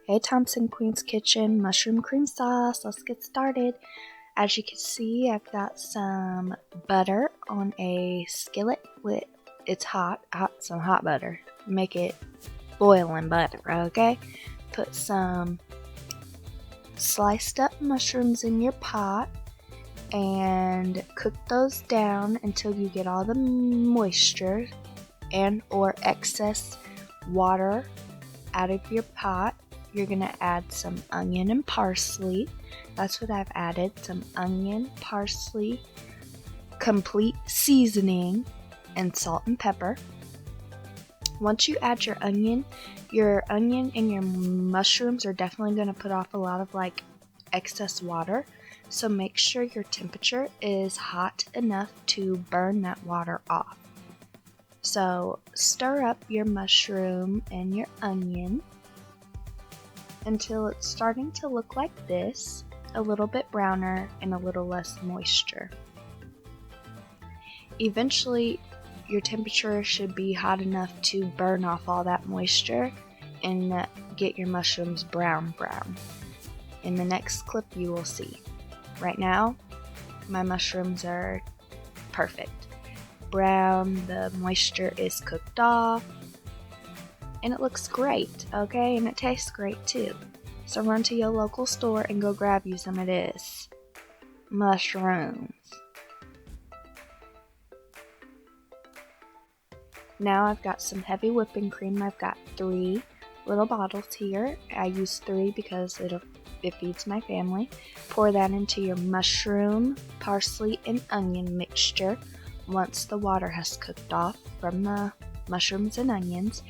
Hey Thompson Queen's Kitchen, mushroom cream sauce. Let's get started. As you can see, I've got some butter on a skillet with it's some hot butter. Make it boiling butter, okay? Put some sliced up mushrooms in your pot and cook those down until you get all the moisture and or excess water out of your pot. You're going to add some onion and parsley. That's what I've added, some onion, parsley, complete seasoning, and salt and pepper. Once you add your onion and your mushrooms are definitely going to put off a lot of excess water. So make sure your temperature is hot enough to burn that water off. So stir up your mushroom and your onion until it's starting to look like this, a little bit browner and a little less moisture. Eventually, your temperature should be hot enough to burn off all that moisture and get your mushrooms brown. In the next clip, you will see. Right now, my mushrooms are perfect. Brown, the moisture is cooked off, and it looks great, okay? And it tastes great too. So run to your local store and go grab you some of this mushrooms. Now I've got some heavy whipping cream. I've got 3 little bottles here. I use 3 because it feeds my family. Pour that into your mushroom, parsley, and onion mixture once the water has cooked off from the mushrooms and onions.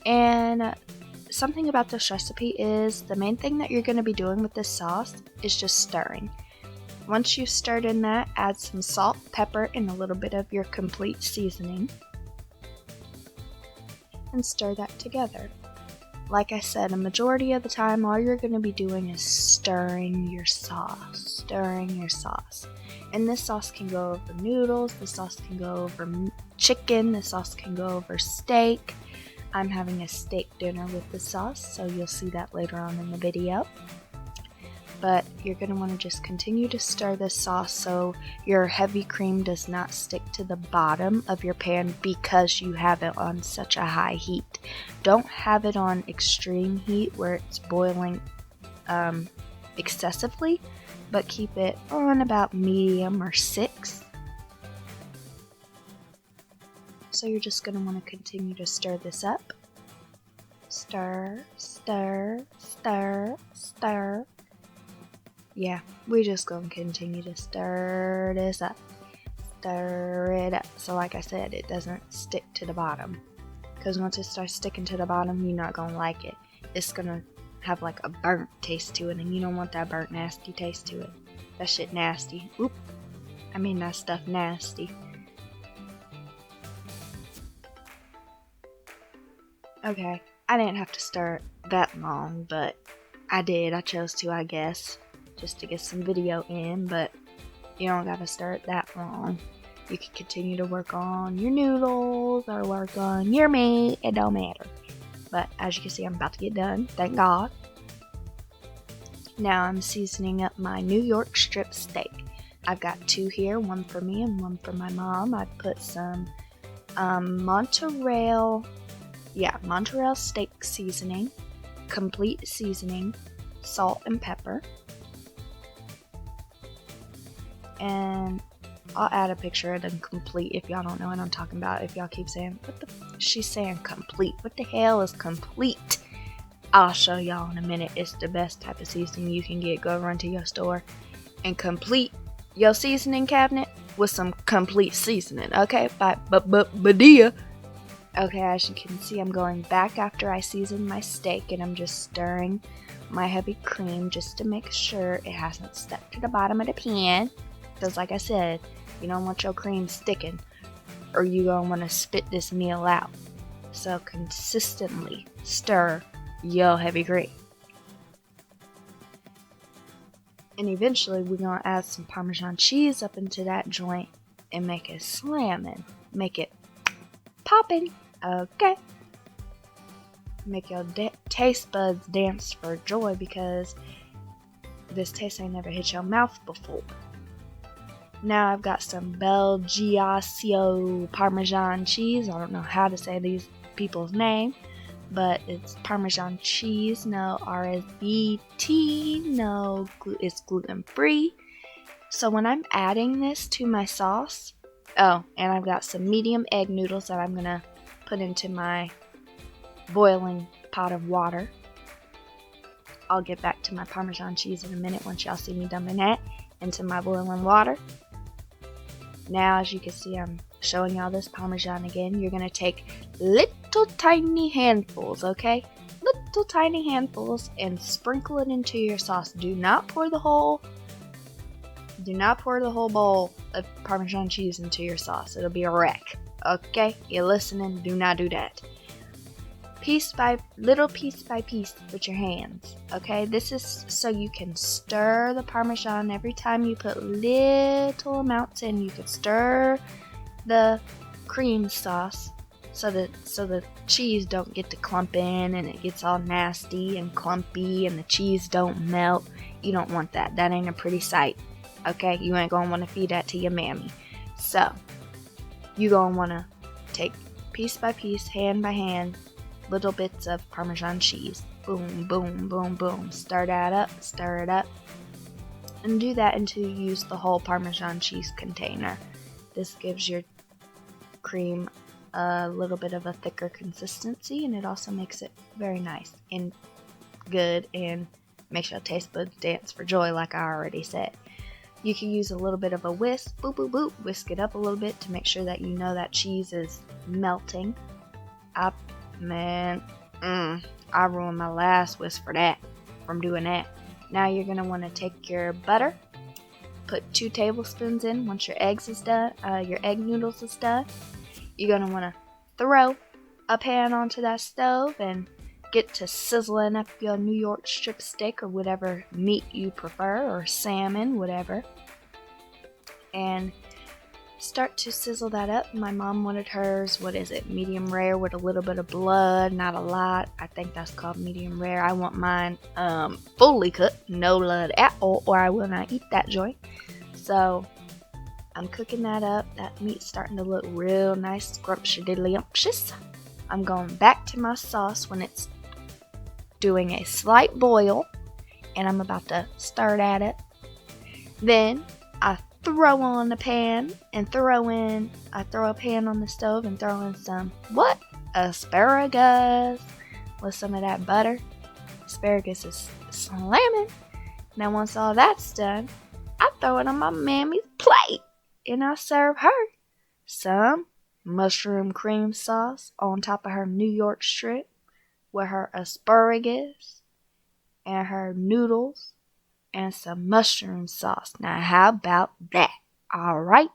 And something about this recipe is the main thing that you're going to be doing with this sauce is just stirring. Once you've stirred in that, add some salt, pepper, and a little bit of your complete seasoning and stir that together. Like I said, a majority of the time all you're going to be doing is stirring your sauce. And this sauce can go over noodles, this sauce can go over chicken, this sauce can go over steak. I'm having a steak dinner with the sauce, so you'll see that later on in the video. But you're going to want to just continue to stir this sauce so your heavy cream does not stick to the bottom of your pan because you have it on such a high heat. Don't have it on extreme heat where it's boiling excessively, but keep it on about medium or 6. So you're just going to want to continue to stir this up. Stir, stir, stir, stir. Yeah, we're just going to continue to stir this up. Stir it up. So like I said, it doesn't stick to the bottom. Because once it starts sticking to the bottom, you're not going to like it. It's going to have like a burnt taste to it, and you don't want that burnt, nasty taste to it. That shit nasty. That stuff nasty. Okay, I didn't have to stir that long, but I did. I chose to, I guess, just to get some video in, but you don't gotta stir it that long. You can continue to work on your noodles or work on your meat, it don't matter. But as you can see, I'm about to get done, thank God. Now I'm seasoning up my New York strip steak. I've got 2 here, one for me and one for my mom. I put some Montreal steak seasoning, complete seasoning, salt and pepper. And I'll add a picture of them complete if y'all don't know what I'm talking about. If y'all keep saying, she's saying complete. What the hell is complete? I'll show y'all in a minute. It's the best type of seasoning you can get. Go run to your store and complete your seasoning cabinet with some complete seasoning. Okay, badia. Okay, as you can see, I'm going back after I season my steak, and I'm just stirring my heavy cream just to make sure it hasn't stuck to the bottom of the pan. Because like I said, you don't want your cream sticking, or you're going to want to spit this meal out. So consistently stir your heavy cream. And eventually we're going to add some Parmesan cheese up into that joint and make it slamming. Make it popping. Okay. make your taste buds dance for joy because this taste ain't never hit your mouth before. Now I've got some Belgiaccio Parmesan cheese. I don't know how to say these people's name, but it's Parmesan cheese. No RSVT. No, it's gluten free. So when I'm adding this to my sauce, and I've got some medium egg noodles that I'm gonna put into my boiling pot of water. I'll get back to my Parmesan cheese in a minute once y'all see me dumping that into my boiling water. Now, as you can see, I'm showing y'all this Parmesan again. You're going to take little tiny handfuls, okay? Little tiny handfuls and sprinkle it into your sauce. Do not pour the whole bowl of Parmesan cheese into your sauce. It'll be a wreck, okay? You're listening? Do not do that. Piece by piece with your hands, okay? This is so you can stir the Parmesan every time you put little amounts in. You can stir the cream sauce so the cheese don't get to clump in and it gets all nasty and clumpy and the cheese don't melt. You don't want that. That ain't a pretty sight, okay? You ain't gonna want to feed that to your mammy. So you gonna want to take piece by piece, hand by hand, little bits of Parmesan cheese. Boom, boom, boom, boom. Stir that up, stir it up. And do that until you use the whole Parmesan cheese container. This gives your cream a little bit of a thicker consistency, and it also makes it very nice and good and makes your taste buds dance for joy, like I already said. You can use a little bit of a whisk, boop, boop, boop, whisk it up a little bit to make sure that you know that cheese is melting. I ruined my last whisk from doing that. Now you're going to want to take your butter, put 2 tablespoons in once your egg noodles is done. You're going to want to throw a pan onto that stove and get to sizzling up your New York strip steak or whatever meat you prefer, or salmon, whatever. And start to sizzle that up. My mom wanted hers, medium rare with a little bit of blood, not a lot. I think that's called medium rare. I want mine fully cooked, no blood at all, or I will not eat that joy. So I'm cooking that up. That meat's starting to look real nice, scrumptious. I'm going back to my sauce when it's doing a slight boil, and I'm about to stir at it. Then I throw on the pan and I throw a pan on the stove and throw in some asparagus with some of that butter. Asparagus is slamming. Now once all that's done, I throw it on my mammy's plate and I serve her some mushroom cream sauce on top of her New York strip with her asparagus and her noodles and some mushroom sauce. Now, how about that? All right.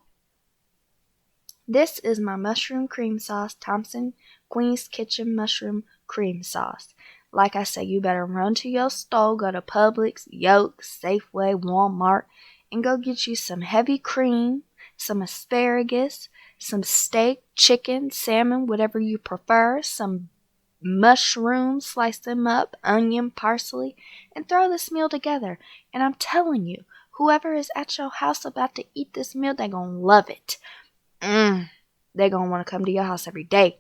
This is my mushroom cream sauce, Thompson Queen's Kitchen mushroom cream sauce. Like I say, you better run to your store, go to Publix, Yoke, Safeway, Walmart, and go get you some heavy cream, some asparagus, some steak, chicken, salmon, whatever you prefer, some mushrooms, slice them up, onion, parsley, and throw this meal together. And I'm telling you, whoever is at your house about to eat this meal, they're going to love it. They're going to want to come to your house every day